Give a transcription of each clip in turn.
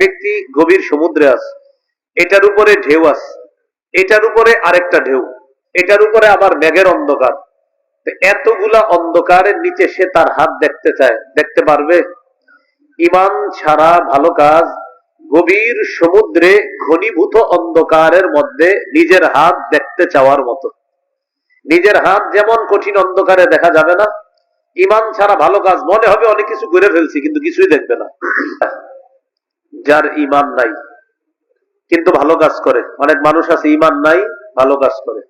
ব্যক্তি গভীর সমুদ্রে আছে, এটার উপরে ঢেউ আছে, এটার উপরে আরেকটা ঢেউ, এটার উপরে আবার মেঘের অন্ধকার। এতগুলা অন্ধকারের নিচে সে তার হাত দেখতে চায়, দেখতে পারবে? ঈমান ছাড়া ভালো কাজ গভীর সমুদ্রে ঘনীভূত অন্ধকারের মধ্যে নিজের হাত দেখতে চাওয়ার মতো। নিজের হাত যেমন কঠিন অন্ধকারে দেখা যাবে না, ঈমান ছাড়া ভালো কাজ মনে হবে অনেক কিছু করে ফেলছি, কিন্তু কিছুই দেখবে না। যার ঈমান নাই কিন্তু ভালো কাজ করে, অনেক মানুষ আছে ঈমান নাই ভালো কাজ করে।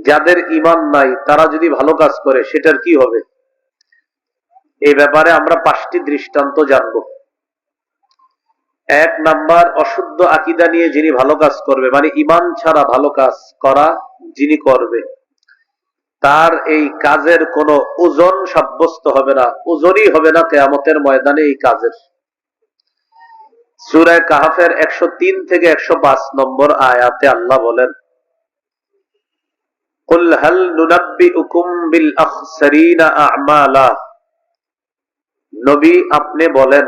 যাদের ঈমান নাই তারা যদি ভালো কাজ করে সেটার কি হবে? এই ব্যাপারে আমরা 5টি দৃষ্টান্ত জানব। 1 নাম্বার, অশুদ্ধ আকীদা নিয়ে যিনি ভালো কাজ করবে, মানে ঈমান ছাড়া ভালো কাজ করা যিনি করবে, তার এই কাজের কোনো ওজন সাব্যস্ত হবে না, ওজনই হবে না কিয়ামতের ময়দানে এই কাজের। সূরা কাহফের 103 থেকে 105 নম্বর আয়াতে আল্লাহ বলেন, কুল হাল নুনাব্বিউকুম বিল আখসারিনা আ'মালা। নবী আপনি বলেন,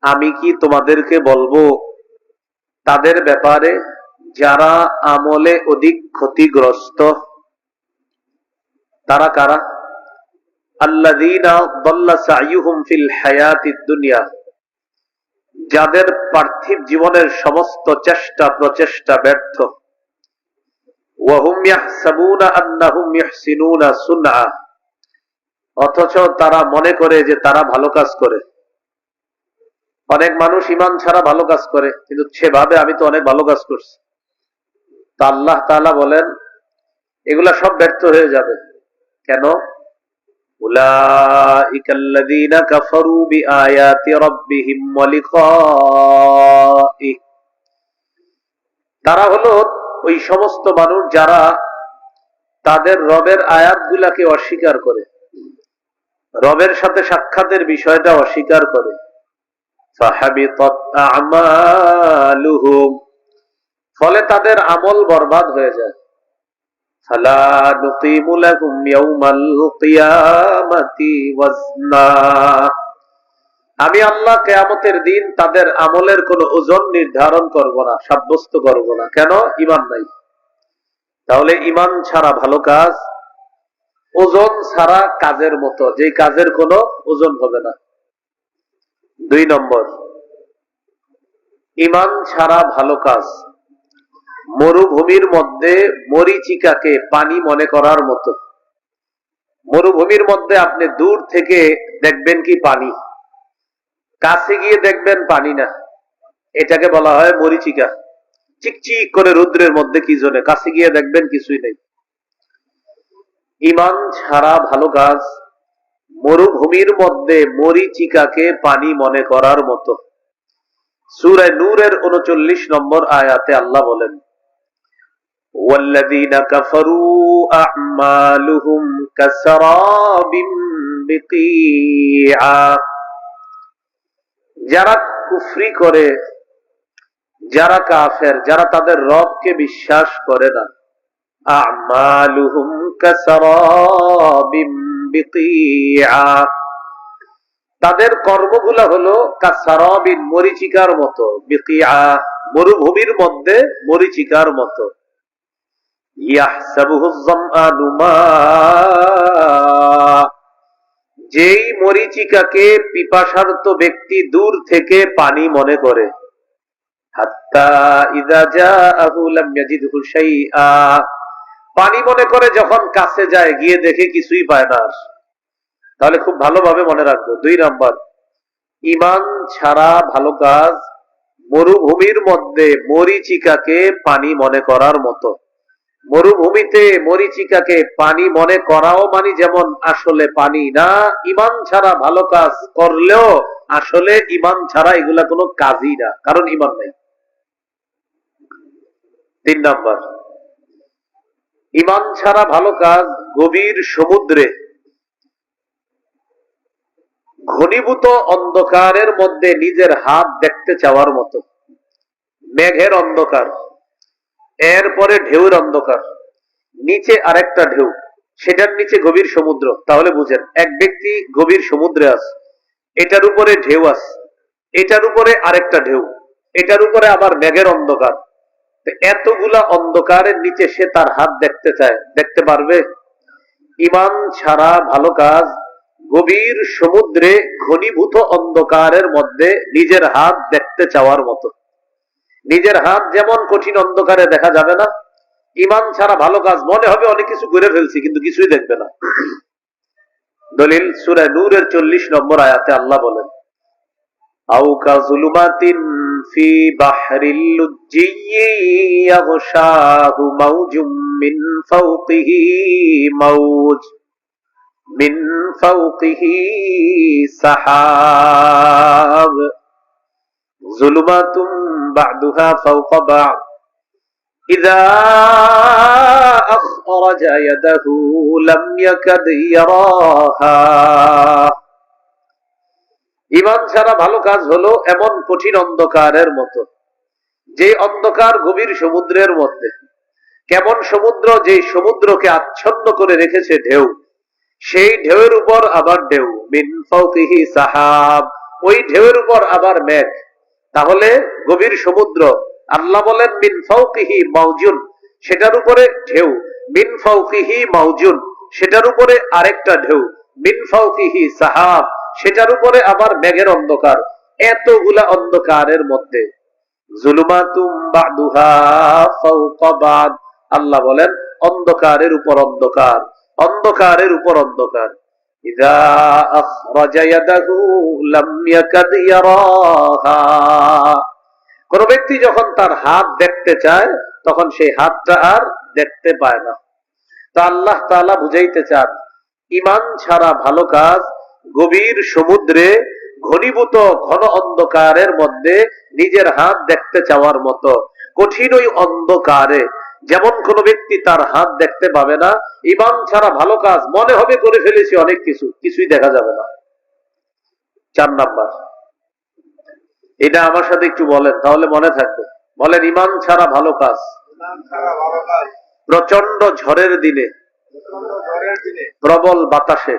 আমি কি তোমাদেরকে বলবো তাদের ব্যাপারে যারা আমলে অধিক ক্ষতিগ্রস্ত? তারা কারা? আল্লাযীনা দাল্লা সাইয়ুহুম ফিল হায়াতিদ দুনিয়া, যাদের পার্থিব জীবনের সমস্ত চেষ্টা প্রচেষ্টা ব্যর্থ। ওয়া হুম ইয়াহসাবুনা আন্নাহুম ইহসিনুনা সুনআ, অথচ তারা মনে করে যে তারা ভালো কাজ করে। অনেক মানুষ ঈমান ছাড়া ভালো কাজ করে, কিন্তু সে ভাবে আমি তো অনেক ভালো কাজ করছি। তা আল্লাহ তাআলা বলেন এগুলা সব ব্যর্থ হয়ে যাবে। কেন? উলাইকাল্লাযীনা কাফারু বিআয়াতি রাব্বিহিম ওয়া লিকাইহি, তারা হলো ওই সমস্ত মানুষ যারা তাদের রবের আয়াতগুলাকে অস্বীকার করে, রবের সাথে সাক্ষাতের বিষয়টা অস্বীকার করে। ফাহাবিতাত আ'মালুহুম, ফলে তাদের আমল বরবাদ হয়ে যায়। ফালা নুকিমু লাহুম ইয়াউমাল কিয়ামাতি ওয়াজনা, আমি আল্লাহ কিয়ামতের দিন তাদের আমলের কোনো ওজন নির্ধারণ করব না, সাব্যস্ত করব না। কেন? ঈমান নাই। তাহলে ঈমান ছাড়া ভালো কাজ ওজন ছাড়া কাজের মতো, যে কাজের কোনো ওজন হবে না। 2 নম্বর, ঈমান ছাড়া ভালো কাজ মরুভূমির মধ্যে মরীচিকাকে পানি মনে করার মতো। মরুভূমির মধ্যে আপনি দূর থেকে দেখবেন কি পানি, কাছে গিয়ে দেখবেন পানি না, এটাকে বলা হয় মরীচিকা। চিকচিক করে রৌদ্রের মধ্যে কি জন্য, কাছে গিয়ে দেখবেন কিছুই নেই। ঈমান ছাড়া ভালো কাজ মরুভূমির মধ্যে মরীচিকাকে পানি মনে করার মতো। সূরা নূরের 39 নম্বর আয়াতে আল্লাহ বলেন, ওয়াল্লাযীনা কাফারু আ'মালুহুম কাসরাবিন বিকিআ, যারা কুফরি করে, যারা কাফের, যারা তাদের রবকে বিশ্বাস করে না, আ'মালুহুম কাসরাবিন বিকিআ, তাদের কর্মগুলা হলো কাসরাবিন মরীচিকার মতো, বিকিআ মরুভূমির মধ্যে মরীচিকার মতো। ইয়াহসাবুহুয যামআনু মা, যেই মরীচিকাকে পিপাসার্ত ব্যক্তি দূর থেকে পানি মনে করে, হাত্তা ইযা জাআহু লাম ইয়াজিদহু শাইআ, পানি মনে করে যখন কাছে যায় গিয়ে দেখে কিছুই পায় না। তাহলে খুব ভালোভাবে মনে রাখবো। 2 নাম্বার, ঈমান ছাড়া ভালো কাজ মরুভূমির মধ্যে মরীচিকাকে পানি মনে করার মতো। মরুভূমিতে মরীচিকাকে পানি মনে করাও মানে যেমন আসলে পানি না, ঈমান ছাড়া ভালো কাজ করলেও আসলে ঈমান ছাড়া এগুলা কোনো কাজই না, কারণ ঈমান নাই। 3 নাম্বার, ঈমান ছাড়া ভালো কাজ গভীর সমুদ্রে ঘনীভূত অন্ধকারের মধ্যে নিজের হাত দেখতে চাওয়ার মতো। মেঘের অন্ধকার, এরপরে ঢেউর অন্ধকার, নিচে আরেকটা ঢেউ, সেটার নিচে গভীর সমুদ্র। তাহলে বুঝেন, এক ব্যক্তি গভীর সমুদ্রে আছে, এটার উপরে ঢেউ আছে, এটার উপরে আরেকটা ঢেউ, এটার উপরে আবার মেঘের অন্ধকার। এতগুলা অন্ধকারের নিচে সে তার হাত দেখতে চায়, দেখতে পারবে? ঈমান ছাড়া ভালো কাজ গভীর সমুদ্রে ঘনীভূত অন্ধকারের মধ্যে নিজের হাত দেখতে চাওয়ার মতো। নিজের হাত যেমন কঠিন অন্ধকারে দেখা যাবে না, ঈমান ছাড়া ভালো কাজ মনে হবে অনেক কিছু করে ফেলছি, কিন্তু কিছুই দেখবে না। দলিল সূরা নূরের 40 নম্বর আয়াতে আল্লাহ বলেন, আও কাযুলুমাতিন ফি বাহরিল লুজ্জিয়্যি ইয়াগশাহু মাওজুম মিন ফাওকিহি মাওজ মিন ফাওকিহি সাহাব যুলুমাতুম বা'দুহা ফাওকা বা'দ ইযা আখরাজা ইয়াদাহু লাম ইয়াকাদ ইয়ারাহা। ঈমান ছাড়া ভালো কাজ হলো এমন কঠিন অন্ধকারের মতো, যে অন্ধকার গভীর সমুদ্রের মধ্যে। কেমন সমুদ্র? যে সমুদ্রকে আচ্ছন্ন করে রেখেছে ঢেউ, সেই ঢেউয়ের উপর আবার ঢেউ, মিন ফাওকিহি সাহাব, ওই ঢেউয়ের উপর আবার মেঘ। তাহলে গভীর সমুদ্র, আল্লাহ বলেন মিন ফাওকিহি মাওজুন, সেটার উপরে ঢেউ, মিন ফাওকিহি মাওজুন, সেটার উপরে আরেকটা ঢেউ, মিন ফাওকিহি সাহাব, সেটার উপরে আবার মেঘের অন্ধকার। এতগুলা অন্ধকারের মধ্যে যুলুমাতুম বা'দুহা ফাওকা বা'দ, আল্লাহ বলেন অন্ধকারের উপর অন্ধকার, অন্ধকারের উপর অন্ধকার। ইযা আখরাজা ইয়াদাহু লাম ইয়াকাদ ইয়ারাহা, কোন ব্যক্তি যখন তার হাত দেখতে চায় তখন সেই হাতটা আর দেখতে পায় না। তো আল্লাহ তাআলা বুঝাইতে চান, ঈমান ছাড়া ভালো কাজ গভীর সমুদ্রে ঘনীভূত ঘন অন্ধকারের মধ্যে নিজের হাত দেখতে চাওয়ার মতো। কঠিন ওই অন্ধকারে যেমন কোন ব্যক্তি তার হাত দেখতে পাবে না, ঈমান ছাড়া ভালো কাজ মনে হবে করে ফেলেছি অনেক কিছু, কিছুই দেখা যাবে না। 4 নাম্বার, এটা আমার সাথে একটু বলেন, তাহলে মনে থাকবে। বলেন, ঈমান ছাড়া ভালো কাজ প্রচন্ড ঝড়ের দিনে, প্রবল বাতাসে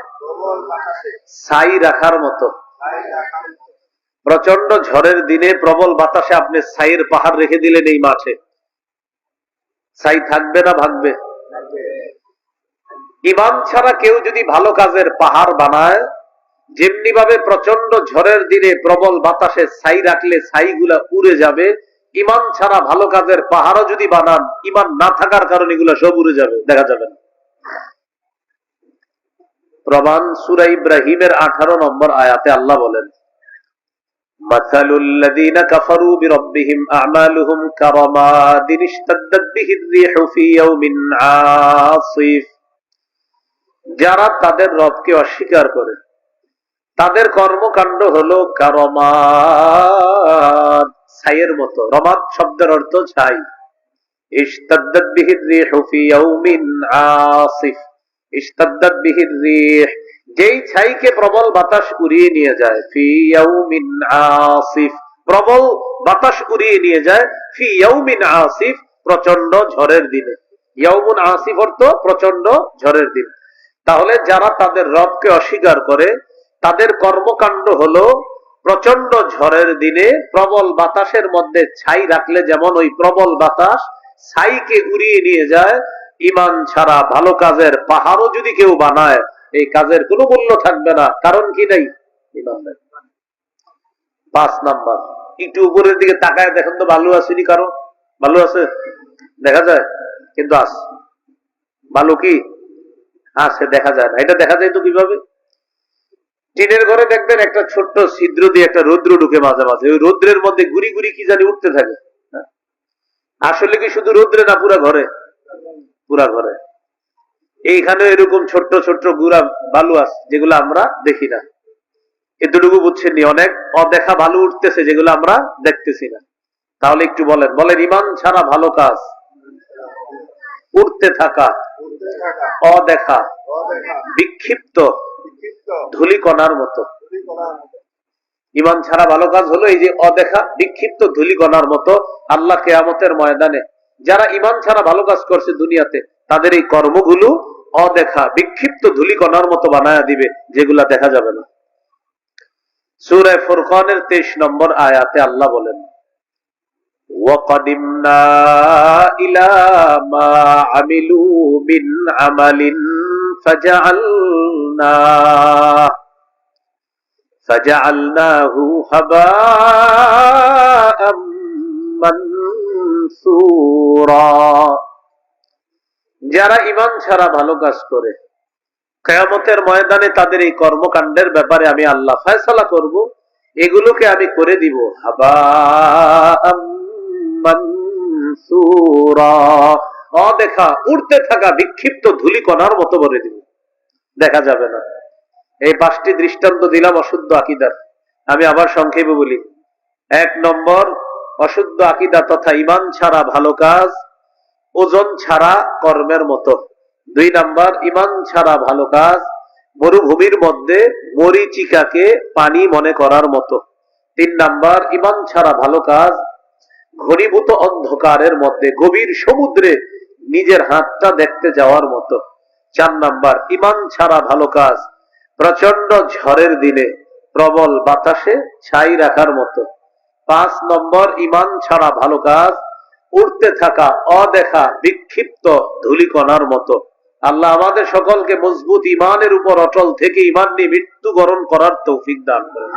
ছাই রাখার মতো। প্রচন্ড ঝড়ের দিনে প্রবল বাতাসে আপনি ছাইয়ের পাহাড় রেখে দিলেন এই মাঠে, ছাই থাকবে না ভাগবে? ঈমান ছাড়া কেউ যদি ভালো কাজের পাহাড় বানায়, যেমনি ভাবে প্রচন্ড ঝড়ের দিনে প্রবল বাতাসে ছাই রাখলে ছাইগুলা উড়ে যাবে, ঈমান ছাড়া ভালো কাজের পাহাড়ও যদি বানান, ঈমান না থাকার কারণে এগুলা সব উড়ে যাবে, দেখা যাবে না। প্রমাণ সূরা ইব্রাহিমের 18 নম্বর আয়াতে আল্লাহ বলেন, মাসালুল লাযীনা কাফারু বিরাব্বিহিম আ'মালুহুম কারামাদিন ইশতাদ্দাত বিহির রিহু ফি ইয়াউমিন আসিফ। যারা তাদের রবকে অস্বীকার করে তাদের কর্মকাণ্ড হলো কারামাদ, ছাইয়ের মতো। রমাদ শব্দের অর্থ ছাই। ইশতাদ্দাত বিহির রিহু ফি ইয়াউমিন আসিফ, ইশতাদ্দাত বিহির রিহ, যেই ছাইকে প্রবল বাতাস উড়িয়ে নিয়ে যায়, ফি ইয়াউমিন আসিফ, প্রবল বাতাস উড়িয়ে নিয়ে যায়, ফি ইয়াউমিন আসিফ, প্রচন্ড ঝড়ের দিনে। ইয়াউমুন আসিফ অর্থ প্রচন্ড ঝড়ের দিন। তাহলে যারা তাদের রবকে অস্বীকার করে তাদের কর্মকাণ্ড হলো প্রচন্ড ঝড়ের দিনে প্রবল বাতাসের মধ্যে ছাই রাখলে যেমন ওই প্রবল বাতাস ছাইকে উড়িয়ে নিয়ে যায়, ঈমান ছাড়া ভালো কাজের পাহাড়ও যদি কেউ বানায়, এই কাজের কোনো মূল্য থাকবে না। কারণ কি নাই? ঈমান নাই। 5 নাম্বার, একটু উপরের দিকে তাকায় দেখেন তো বালু আসেনি, কারণ বালু আছে দেখা যায়, কিন্তু আছে বালু কি আছে দেখা যায় না। এটা দেখা যায় তো কিভাবে? টিনের ঘরে দেখবেন একটা ছোট্ট ছিদ্র দিয়ে একটা রৌদ্র ঢুকে মাঝে মাঝে, ওই রৌদ্রের মধ্যে গুড়ি গুড়ি কি জানি উঠতে থাকে। আসলে কি শুধু রৌদ্রে না, পুরা ঘরে? পুরা ঘরে। এইখানে এরকম ছোট্ট ছোট্ট গুড়া বালু আছে যেগুলো আমরা দেখি না। এতটুকু বুঝছেন নি? অনেক অদেখা বালু উঠতেছে যেগুলো আমরা দেখতেছি না। তাহলে একটু বলেন, ঈমান ছাড়া ভালো কাজ উঠতে থাকা অদেখা বিক্ষিপ্ত ধূলিকণার মতো। ঈমান ছাড়া ভালো কাজ হলো এই যে অদেখা বিক্ষিপ্ত ধূলিকণার মতো। আল্লাহ কিয়ামতের ময়দানে যারা ঈমান ছাড়া ভালো কাজ করছে দুনিয়াতে, তাদের এই কর্মগুলো অদেখা বিক্ষিপ্ত ধূলিকণার মতো বানায়া দিবে, যেগুলা দেখা যাবে না। সূরা ফুরকানের 23 নম্বর আয়াতে আল্লাহ বলেন, ওয়াকাদিমনা ইলা মা আমিলু মিন আমালিন ফাজআলনাহু হাবাআম মানসুরা। যারা ঈমান ছাড়া ভালো কাজ করে, কিয়ামতের ময়দানে তাদের এই কর্মকাণ্ডের ব্যাপারে আমি আল্লাহ ফয়সালা করব, এগুলোকে আমি করে দিব হাবাআম মানসুরা, অদেখা উড়তে থাকা বিক্ষিপ্ত ধূলিকণার মতো করে দিব, দেখা যাবে না। এই 5টি দৃষ্টান্ত দিলাম অশুদ্ধ আকীদার। আমি আবার সংক্ষেপে বলি। 1 নম্বর, অশুদ্ধ আকীদা তথা ঈমান ছাড়া ভালো কাজ ওজন ছাড়া কর্মের মতো। 2 নাম্বার, ঈমান ছাড়া ভালো কাজ মরুভূমির মধ্যে মরীচিকাকে পানি মনে করার মতো। 3 নাম্বার, ঈমান ছাড়া ভালো কাজ ঘনীভূত অন্ধকারের মধ্যে গভীর সমুদ্রে নিজের হাতটা দেখতে যাওয়ার মতো। 4 নাম্বার, ঈমান ছাড়া ভালো কাজ প্রচন্ড ঝড়ের দিনে প্রবল বাতাসে ছাই রাখার মতো। 5 নম্বর, ঈমান ছাড়া ভালো কাজ উড়তে থাকা অদেখা বিক্ষিপ্ত ধূলিকণার মতো। আল্লাহ আমাদের সকলকে মজবুত ঈমানের উপর অটল থেকে ঈমান নিয়ে মৃত্যুবরণ করার তৌফিক দান করেন।